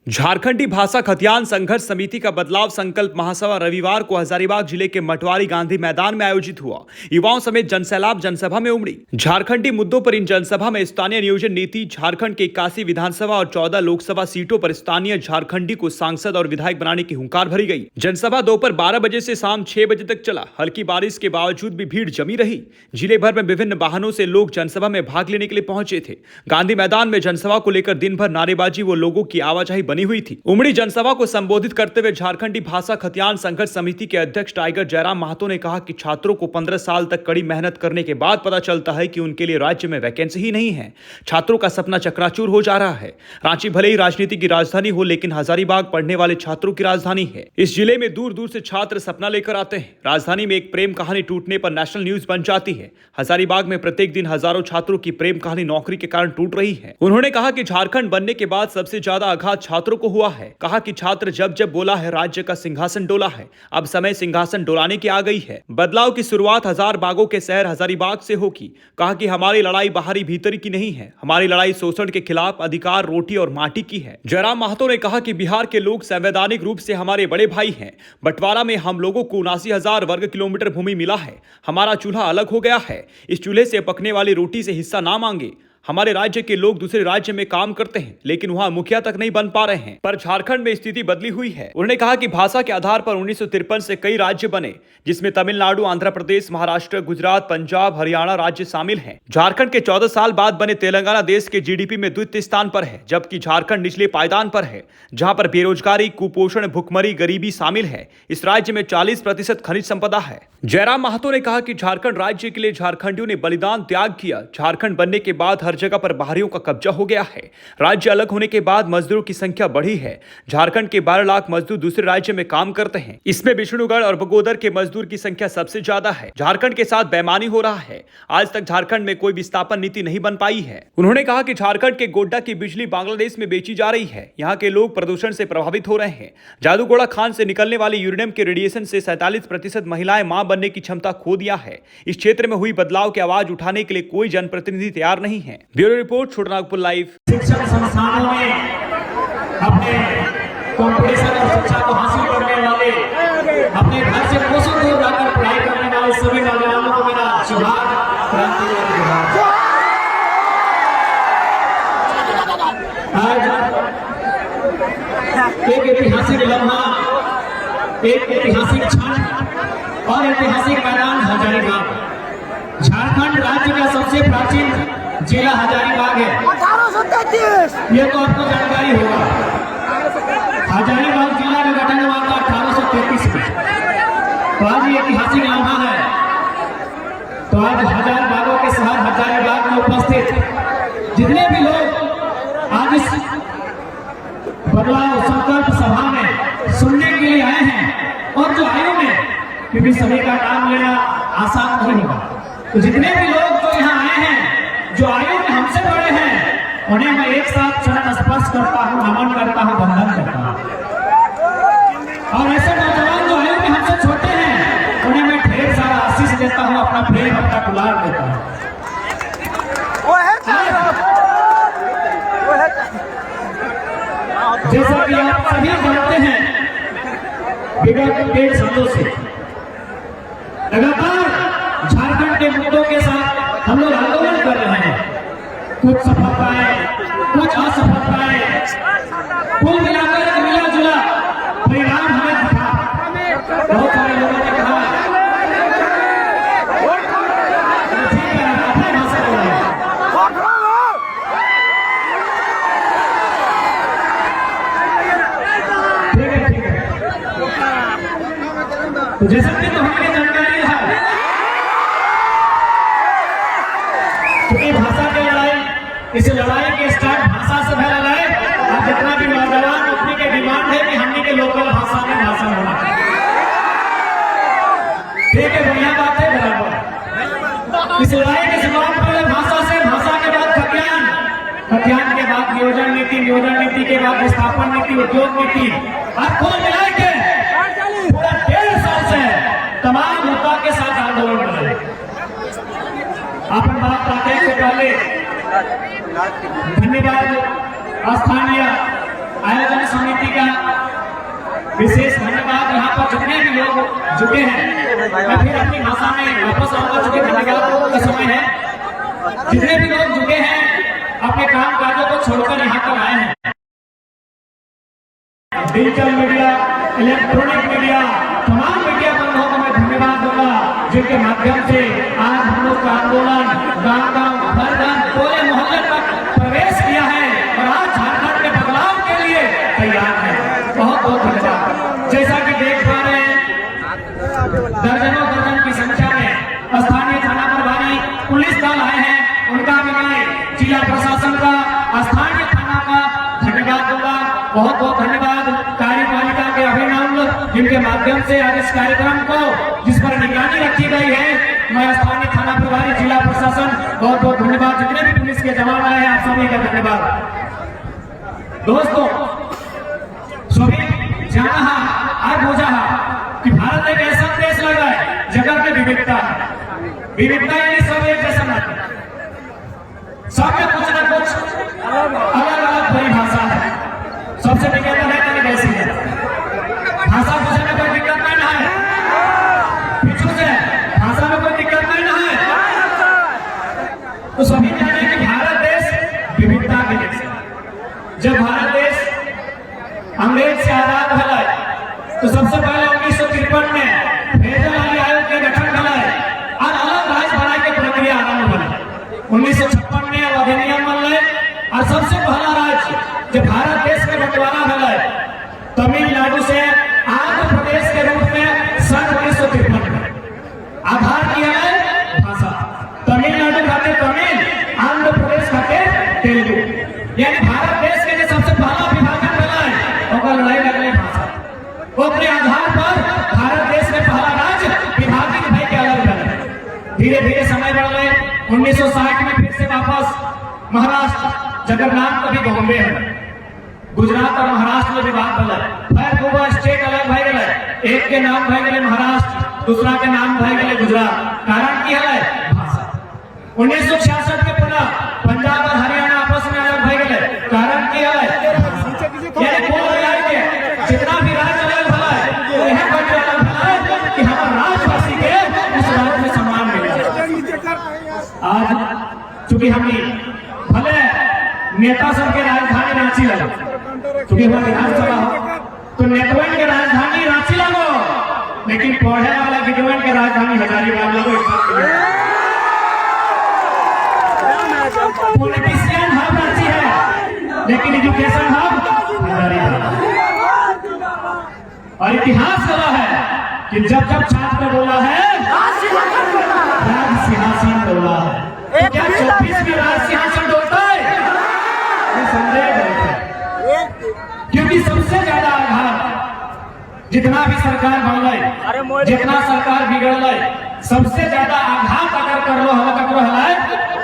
झारखंडी भाषा खतियान संघर्ष समिति का बदलाव संकल्प महासभा रविवार को हजारीबाग जिले के मटवारी गांधी मैदान में आयोजित हुआ। युवाओं समेत जनसैलाब जनसभा में उमड़ी। झारखंडी मुद्दों पर इन जनसभा में स्थानीय नियोजन नीति, झारखंड के 81 विधानसभा और 14 लोकसभा सीटों पर स्थानीय झारखंडी को सांसद और विधायक बनाने की हुंकार भरी गई। जनसभा दोपहर 12 बजे से शाम 6 बजे तक चला। हल्की बारिश के बावजूद भी भीड़ जमी रही। जिले भर में विभिन्न वाहनों से लोग जनसभा में भाग लेने के लिए पहुंचे थे। गांधी मैदान में जनसभा को लेकर दिन भर नारेबाजी व लोगों की आवाजाही बनी हुई थी। उमड़ी जनसभा को संबोधित करते हुए झारखंडी भाषा खतियान संघर्ष समिति के अध्यक्ष टाइगर जयराम महतो ने कहा कि छात्रों को 15 साल तक कड़ी मेहनत करने के बाद पता चलता है कि उनके लिए राज्य में वैकेंसी ही नहीं है। छात्रों का सपना चकनाचूर हो जा रहा है। रांची भले ही राजनीति की राजधानी हो, लेकिन हजारीबाग पढ़ने वाले छात्रों की राजधानी है। इस जिले में दूर दूर से छात्र सपना लेकर आते हैं। राजधानी में एक प्रेम कहानी टूटने पर नेशनल न्यूज बन जाती है। हजारीबाग में प्रत्येक दिन हजारों छात्रों की प्रेम कहानी नौकरी के कारण टूट रही है। उन्होंने कहा कि झारखंड बनने के बाद सबसे ज्यादा आघात छात्रों को हुआ है। कहा कि छात्र जब जब बोला है राज्य का सिंहासन डोला है, अब समय सिंहासन डोलाने की आ गई है। बदलाव की शुरुआत हजारबागों के शहर हजारीबाग से होगी। कहा कि हमारी लड़ाई बाहरी भीतरी की नहीं है, हमारी लड़ाई शोषण के खिलाफ अधिकार, रोटी और माटी की है। जयराम महतो ने कहा कि बिहार के लोग संवैधानिक रूप से हमारे बड़े भाई हैं। बंटवारा में हम लोगों को 79,000 वर्ग किलोमीटर भूमि मिला है। हमारा चूल्हा अलग हो गया है। इस चूल्हे से पकने वाली रोटी से हिस्सा ना मांगे। हमारे राज्य के लोग दूसरे राज्य में काम करते हैं, लेकिन वहां मुखिया तक नहीं बन पा रहे हैं। पर झारखंड में स्थिति बदली हुई है। उन्होंने कहा कि भाषा के आधार पर 1953 से कई राज्य बने, जिसमें तमिलनाडु, आंध्र प्रदेश, महाराष्ट्र, गुजरात, पंजाब, हरियाणा राज्य शामिल हैं। झारखंड के 14 साल बाद बने तेलंगाना देश के जीडीपी में द्वितीय स्थान पर है, जबकि झारखंड निचले पायदान पर है, जहां पर बेरोजगारी, कुपोषण, भुखमरी, गरीबी शामिल है। इस राज्य में 40% खनिज संपदा है। जयराम महतो ने कहा कि झारखंड राज्य के लिए झारखंडियों ने बलिदान त्याग किया। झारखंड बनने के बाद हर जगह पर बाहरियों का कब्जा हो गया है। राज्य अलग होने के बाद मजदूरों की संख्या बढ़ी है। झारखंड के 12 लाख मजदूर दूसरे राज्य में काम करते हैं। इसमें विष्णुगढ़ और बगोदर के मजदूर की संख्या सबसे ज्यादा है। झारखंड के साथ बेईमानी हो रहा है। आज तक झारखंड में कोई विस्थापन नीति नहीं बन पाई है। उन्होंने कहा कि झारखंड के गोड्डा की बिजली बांग्लादेश में बेची जा रही है। यहाँ के लोग प्रदूषण से प्रभावित हो रहे हैं। जादूगोड़ा खान से निकलने वाले यूरेनियम के रेडिएशन से 47% महिलाएं मां बनने की क्षमता खो दिया है। इस क्षेत्र में हुई बदलाव की आवाज उठाने के लिए कोई जनप्रतिनिधि तैयार नहीं है। Bureau report, Chotanagpur live. शिक्षण संस्थानों में अपने कॉम्पिटिशन और शिक्षा को हासिल करने वाले, अपने घर से कोसों दूर जाकर पढ़ाई करने वाले सभी नौजवानों को मेरा जोहार, क्रांतिकारी जोहार। आज एक ऐतिहासिक लम्हा, एक ऐतिहासिक क्षण और ऐतिहासिक मैदान हजारीबाग। झारखंड राज्य का सबसे प्राचीन जिला हजारीबाग है। 1833 ये तो आपको जानकारी होगा। हजारीबाग जिला का गठन हुआ था 1833 में। तो आज ये ऐतिहासिक लम्हा है। तो आज हजारबागों के शहर हजारीबाग में उपस्थित जितने भी लोग आज इस बदलाव संकल्प सभा में सुनने के लिए आए हैं, और जो आए हैं, क्योंकि सभी का नाम लेना आसान नहीं होगा, तो जितने भी लोग जो यहाँ आए हैं, जो आयु में हमसे बड़े हैं, उन्हें मैं एक साथ चरण स्पर्श करता हूँ, नमन करता हूँ, वंदन करता हूँ। और ऐसे नौजवान जो आयु में हमसे छोटे हैं, उन्हें मैं ढेर सारा आशीष देता हूँ, अपना प्रेम, अपना दुलार देता हूँ। जैसा कि आप सभी जानते हैं, विगत 1.5 सालों से लगातार झारखंड के मुद्दों के साथ हम लोग आंदोलन कर रहे हैं। कुछ सफलताएं, कुछ असफलताएं, कुल मिलाकर एक मिला जुला परिणाम हमें दिखा। बहुत सारे लोगों ने कहा ठीक है। तो जैसा कि हमें जानकारी है, भाषा की लड़ाई, इस लड़ाई के स्टार्ट भाषा से है। लड़ाई आज जितना भी नौजवान अपनी के डिमांड है कि हमने के लोकल भाषा में भाषण होना चाहिए। ठीक है, बढ़िया बात है, बराबर। इस लड़ाई की शुरुआत पहले भाषा से, भाषा के बाद खतियान, खतियान के बाद नियोजन नीति, नियोजन नीति के बाद विस्थापन नीति, उद्योग नीति, और कुल मिला के पूरा 1.5 साल से तमाम मुद्दा के साथ आंदोलन कर रहे हैं। अपन बात करने से पहले धन्यवाद स्थानीय आयोजन समिति का विशेष धन्यवाद। यहाँ पर जितने भी लोग जुटे हैं, मैं फिर अपनी भाषा में वापस आऊंगा, चूंकि धन्यवाद का समय है। जितने भी लोग जुटे हैं अपने काम काजों को छोड़कर यहाँ तक आए हैं, डिजिटल मीडिया, इलेक्ट्रॉनिक मीडिया, तमाम मीडिया बंधुओं को मैं धन्यवाद दूंगा, जिनके माध्यम से आज हम लोग का आंदोलन गांव-गांव, घर-घर, पूरे मोहल्ले तक प्रवेश किया है और आज झारखंड में बदलाव के लिए तैयार है। बहुत बहुत धन्यवाद। जैसा कि देख पा रहे हैं, दर्जनों दर्जन की संख्या में स्थानीय थाना प्रभारी पुलिस दल आए हैं, उनका भी मैं जिला प्रशासन का, स्थानीय थाना का धन्यवाद दूंगा। बहुत बहुत धन्यवाद कार्यपालिका के अभिनव, जिनके माध्यम से आज इस कार्यक्रम को, जिस पर निगरानी रखी गई है, मैं स्थानीय थाना प्रभारी, जिला प्रशासन, बहुत बहुत धन्यवाद। जितने भी पुलिस के जवान आए हैं, आप सभी का धन्यवाद। दोस्तों, सभी जाना आज बुझा कि भारत एक ऐसा देश लगा है जगत में विविधता है। विविधता यानी सब एक जैसा नहीं, सब में कुछ ना कुछ अलग अलग परिभाषा है। सबसे विज्ञापन है कि वैसी है, भाषा पूछने में कोई दिक्कत नहीं ना है, पीछू से भाषा में कोई दिक्कत नहीं ना है। तो सभी जाने कि भारत देश विविधता के देश है। जब भारत देश अंग्रेज से आजाद भला तो सबसे पहले 1953 में फेडरल आयोग के गठन भला और अलग राज्य बनाने की प्रक्रिया आरंभ भला। 1956 में अधिनियम बनल और सबसे पहला राज्य जब भारत देश में बंटवारा भला तमिलनाडु से आंध्र प्रदेश के रूप में सन 1953 में आधार किया है भाषा। तमिलनाडु खाते तमिल, आंध्र प्रदेश खाते तेलुगु, यानी भारत देश के जो सबसे पहला विभाजन भला है लड़ाई लगने भाषा। वो अपने आधार पर भारत देश में पहला राज्य विभाजित भाई के अलग अलग। धीरे धीरे समय बढ़ गए। 1960 में फिर से वापस महाराष्ट्र, जगन्नाथ कभी बॉम्बे है, गुजरात और महाराष्ट्र में विवाद बना, फिर पूरा स्टेट अलग भाई गए। एक के नाम भाई गए महाराष्ट्र, दूसरा के नाम भाई गए गुजरात। कारण की है भाषा। 1966 के पुनः पंजाब और हरियाणा आपस में अलग भाई गए। कारण की है यानी जितना भी राज्य अलग भला है, तो यह बात अलग भला है कि हमारे राजवासी के उस राज्य में सम्मान मिला। आज चूंकि हमने भले नेता सब के राजधानी रांची लगो, क्योंकि हमारे विधानसभा हो तो नेतवन के राजधानी रांची लगो, लेकिन पढ़े वाला विद्वान के राजधानी हजारीबाग लगो। पॉलिटिशियन हब रांची है, लेकिन एजुकेशन हब हजारीबाग। और इतिहास गवाह है कि जब जब छात्र बोला है राज सिंहासन डोला है, क्या 24 में राज सिंहासन डोलता है? संदेह है, क्योंकि सबसे ज्यादा आघात जितना भी सरकार बन गई, जितना सरकार बिगड़ गई, सबसे ज्यादा आघात अगर कर लो है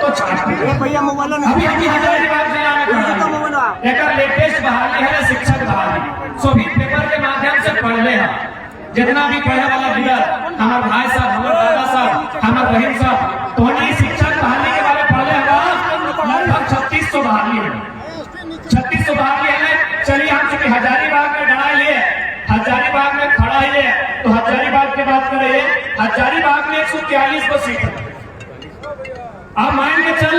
तो छात्र। अभी हजारीबाग जिला में एक लेटेस्ट बहाली है शिक्षक बहाली, सभी पेपर के माध्यम से पढ़ ले हैं। जितना भी पढ़े वाला लीडर, हमारे भाई साहब, हमारे दादा साहब, हमारे बहन साहब, तो शिक्षक बहाली के बारे में पढ़ ले लगभग 3600 बहाली है। 3600 बहाली है। चलिए हम चूंकि हजारीबाग में डरा लिए, हजारीबाग में खड़ा ही है, तो हजारीबाग की बात करें। हजारीबाग में 143 को सीट है। अब मान के चल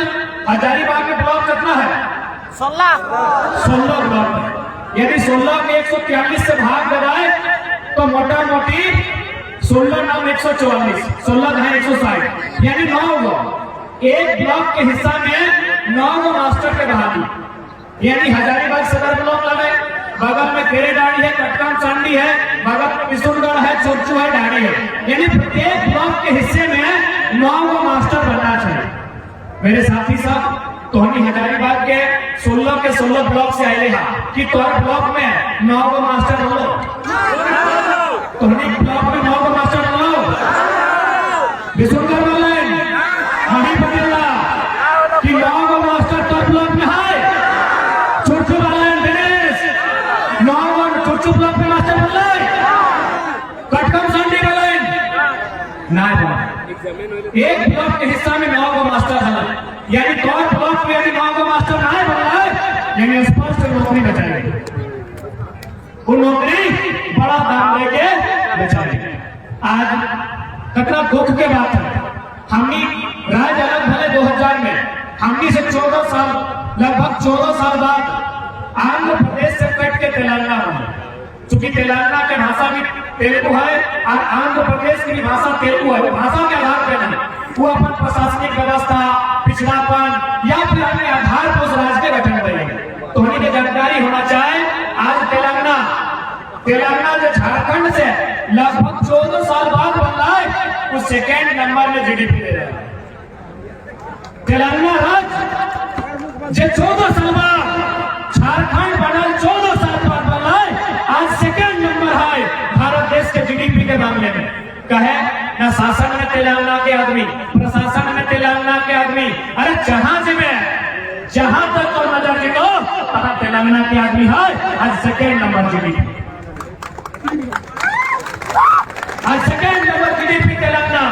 हजारीबाग में ब्लॉक कितना है? 16 ब्लॉक है। यदि 16 के 143 से भाग लगाए तो मोटा मोटी 16 नाम 144, 16 है 160, यानी 9 ब्लॉक। एक ब्लॉक के हिस्सा में 9 मास्टर के बहाली, यानी हजारीबाग सदर ब्लॉक लगे, बगल में केरेडाड़ी है, कटकम चंडी है, बगल में किशुनगढ़ है, चोरचू है, डाड़ी है, यानी प्रत्येक ब्लॉक के हिस्से में 9 मास्टर बनना चाहिए। मेरे साथी साहब, तो हम हजारीबाग के 16 के 16 ब्लॉक से आए हैं कि तोहर ब्लॉक में 9 मास्टर हो, तो ब्लॉक में 9 मास्टर हो। विशुनगढ़ वाले नहीं बदला कि 9 मास्टर तो ब्लॉक में है। चुरचू वाले दिनेश 9 चुरचू ब्लॉक में मास्टर बोल रहे, कटकम संडी वाले नहीं, एक ब्लॉक के हिस्सा में 9 मास्टर है, यानी तोर ब्लॉक में यदि 9 मास्टर नहीं बन रहा है, यानी स्पष्ट नौकरी बचाएगी। वो नौकरी बड़ा दाम देके बेचारे। आज कितना दुख के बात है, हमनी राज्य अलग भले 2000 में, हमनी से 14 साल लगभग 14 साल बाद आंध्र प्रदेश से कट के तेलंगाना बने। चूंकि तेलंगाना के भाषा भी तेलुगु है और आंध्र प्रदेश की भाषा तेलुगु है, भाषा के आधार पर नहीं, वो अपन प्रशासनिक व्यवस्था, पिछड़ापन या फिर अन्य आधार पर उस राज्य के गठन करेंगे। तो हमें की जानकारी होना चाहिए, आज तेलंगाना जो झारखंड से लगभग 14 साल बाद बन रहा है, वो सेकेंड नंबर में जीडीपी दे रहा है। तेलंगाना राज्य जो 14 साल बाद, झारखंड बना 14 साल बाद बन रहा है, आज सेकेंड नंबर है भारत देश के जीडीपी के मामले में। कहे ना शासन में तेलंगाना के आदमी, प्रशासन में तेलंगाना के आदमी, अरे जहां तक तो नजर टिको वहां तेलंगाना के आदमी है। आज सेकेंड नंबर जीडीपी, आज सेकेंड नंबर जीडीपी तेलंगाना।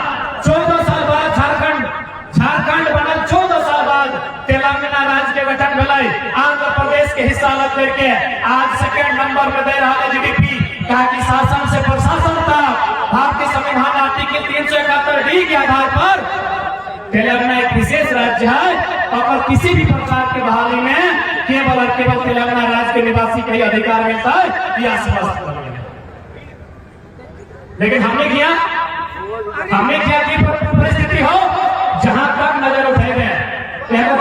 14 साल बाद झारखंड बनल, 14 साल बाद तेलंगाना राज्य के गठन भेलै, आंध्र प्रदेश के हिस्सा अलग करके आज सेकेंड नंबर पे दे रहा है जीडीपी। कहा कि शासन से प्रशासन तक भारतीय संविधान आर्टिकल 371 के आधार पर तेलंगाना एक विशेष राज्य है और किसी भी प्रकार के बहाली में केवल और केवल तेलंगाना राज्य के निवासी का ही अधिकार मिलता है, यह स्पष्ट है। लेकिन हमने क्या की परिस्थिति हो, जहां तक नजर उठे गए,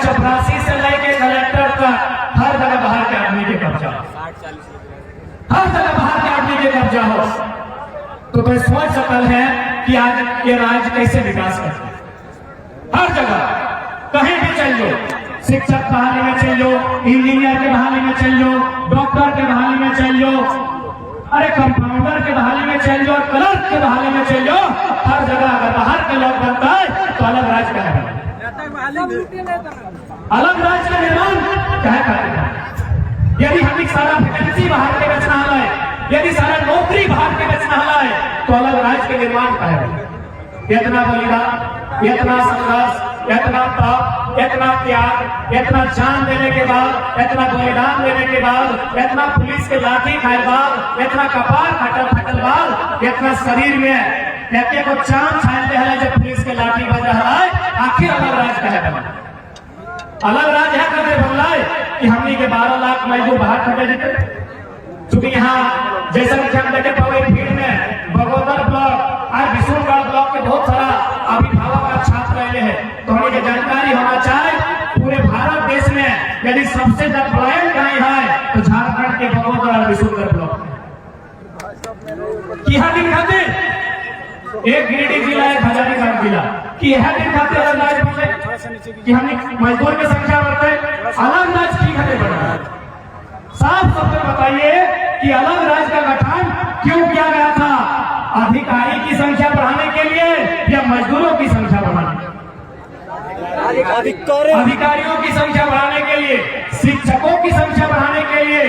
चपरासी से लेके कलेक्टर तक हर जगह बाहर के आदमी के कब्जा, हर जगह बाहर के आदमी के कब्जा हो। तो कोई सोच सकल है कि आज ये राज्य कैसे विकास करते, हर जगह कहीं भी चल लो, शिक्षक बहाली में चल लो, इंजीनियर के बहाली में चल लो, डॉक्टर के बहाली में चल लो, अरे कंपाउंडर के बहाली में चल लो, क्लर्क के बहाली में चल लो, हर जगह अगर बाहर के लोग बनता है तो अलग राज्य का है, अलग राज्य का निर्माण क्या करेगा। यदि हम सारा वैकेंसी बाहर के बचना है, यदि सारा नौकरी बाहर के बचना है, तो अलग राज्य के निर्माण का है। इतना बलिदान, इतना संघर्ष, इतना तप, इतना त्याग, इतना जान देने के बाद, इतना बलिदान देने के बाद, इतना पुलिस के लाठी खाए बाद, इतना कपार फटल बाद, इतना शरीर में एक को चांद छानते हैं जब पुलिस के लाठी बज रहा है, आखिर अलग राज्य का है, अलग राज्य है करके बन रहा है कि हमनी के 12 लाख मजदूर बाहर खटे जीते। चूंकि यहाँ जैसा कि हम देखे पवे भीड़ में बगोदर ब्लॉक और विष्णुगढ़ ब्लॉक के बहुत सारा अभिभावक और छात्र रहे हैं, तो हमें जानकारी होना चाहिए पूरे भारत देश में यदि सबसे ज्यादा पलायन कहीं है तो झारखंड के बगोदर और विष्णुगढ़ ब्लॉक की हर दिन खाते एक गिरिडीह जिला, एक हजारीबाग जिला की हर दिन खाते अलग राज्य पूछे कि हमने मजदूर की संख्या बढ़ते, अलग राज्य की घटे बढ़ रहा है। साफ सबसे बताइए कि अलग राज्य का गठन क्यों किया गया था, अधिकारी की संख्या बढ़ाने के लिए या मजदूरों की संख्या बढ़ाने के लिए? अधिकारियों की संख्या बढ़ाने के लिए, शिक्षकों की संख्या बढ़ाने के लिए,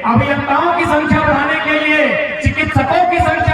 अभियंताओं की संख्या बढ़ाने के लिए, चिकित्सकों की संख्या